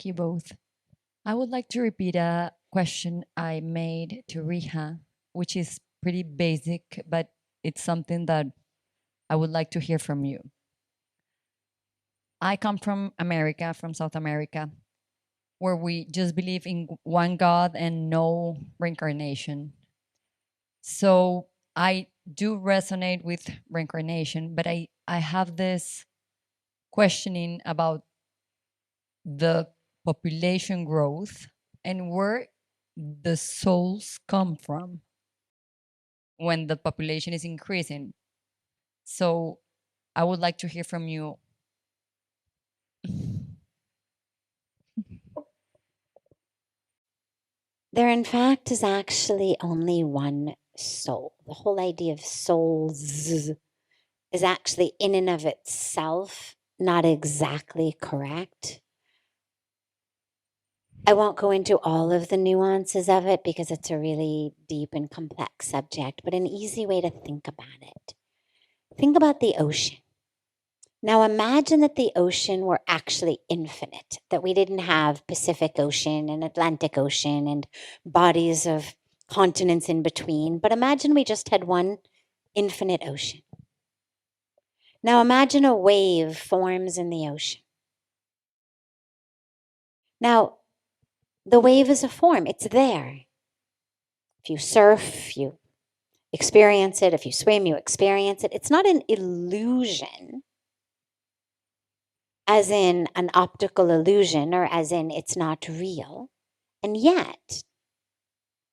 Thank you both. I would like to repeat a question I made to Riha, which is pretty basic, but it's something that I would like to hear from you. I come from America, from South America, where we just believe in one God and no reincarnation. So I do resonate with reincarnation, but I have this questioning about the population growth and where the souls come from when the population is increasing. So I would like to hear from you. There, in fact, is actually only one soul. The whole idea of souls is actually, in and of itself, not exactly correct. I won't go into all of the nuances of it because it's a really deep and complex subject, but an easy way to think about it. Think about the ocean. Now imagine that the ocean were actually infinite, that we didn't have Pacific Ocean and Atlantic Ocean and bodies of continents in between, but imagine we just had one infinite ocean. Now imagine a wave forms in the ocean. Now, the wave is a form, it's there. If you surf, you experience it. If you swim, you experience it. It's not an illusion, as in an optical illusion, or as in it's not real. And yet,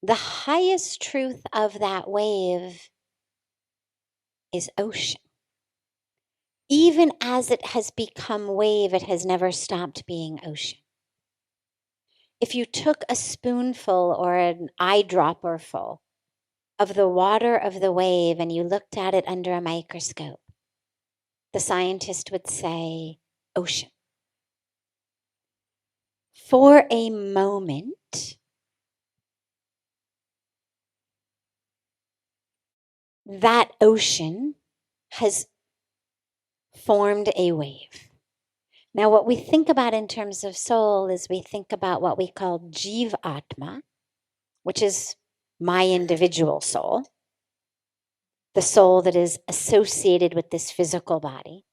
the highest truth of that wave is ocean. Even as it has become wave, it has never stopped being ocean. If you took a spoonful or an eyedropper full of the water of the wave and you looked at it under a microscope, the scientist would say, ocean. For a moment, that ocean has formed a wave. Now, what we think about in terms of soul is we think about what we call Jivatma, which is my individual soul, the soul that is associated with this physical body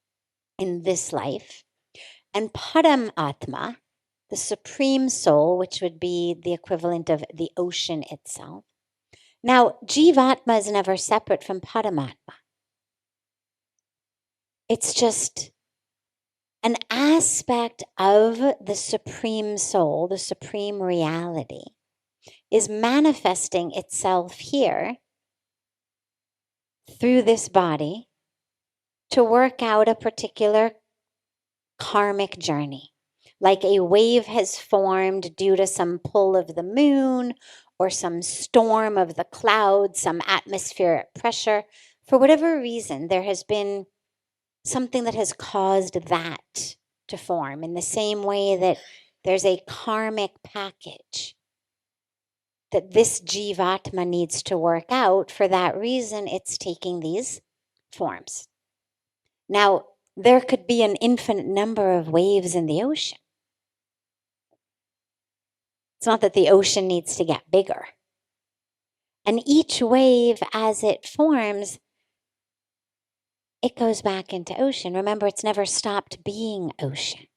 in this life, and Paramatma, the supreme soul, which would be the equivalent of the ocean itself. Now, Jivatma is never separate from Paramatma. It's just an aspect of the supreme soul, the supreme reality, is manifesting itself here through this body to work out a particular karmic journey. Like a wave has formed due to some pull of the moon or some storm of the clouds, some atmospheric pressure. For whatever reason, there has been something that has caused that to form, in the same way that there's a karmic package that this Jivatma needs to work out. For that reason, it's taking these forms. Now, there could be an infinite number of waves in the ocean. It's not that the ocean needs to get bigger. And each wave, as it forms, it goes back into ocean. Remember, it's never stopped being ocean.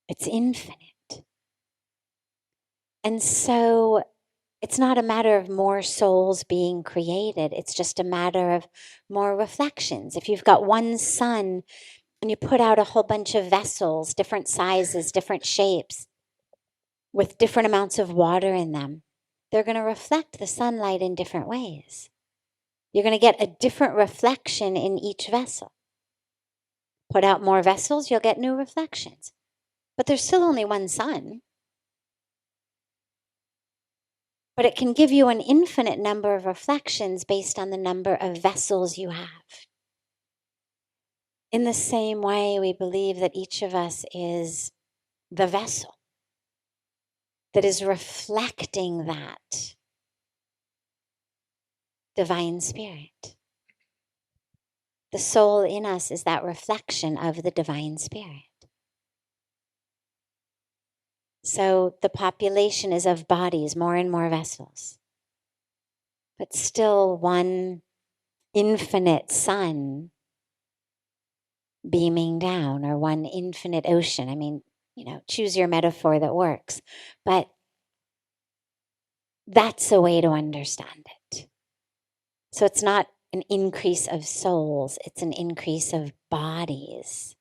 It's infinite. And so it's not a matter of more souls being created. It's just a matter of more reflections. If you've got one sun and you put out a whole bunch of vessels, different sizes, different shapes, with different amounts of water in them, they're going to reflect the sunlight in different ways. You're going to get a different reflection in each vessel. Put out more vessels, you'll get new reflections. But there's still only one sun. But it can give you an infinite number of reflections based on the number of vessels you have. In the same way, we believe that each of us is the vessel that is reflecting that divine spirit. The soul in us is that reflection of the divine spirit. So the population is of bodies, more and more vessels, but still one infinite sun beaming down, or one infinite ocean. I mean, choose your metaphor that works, but that's a way to understand it. So it's not an increase of souls, it's an increase of bodies.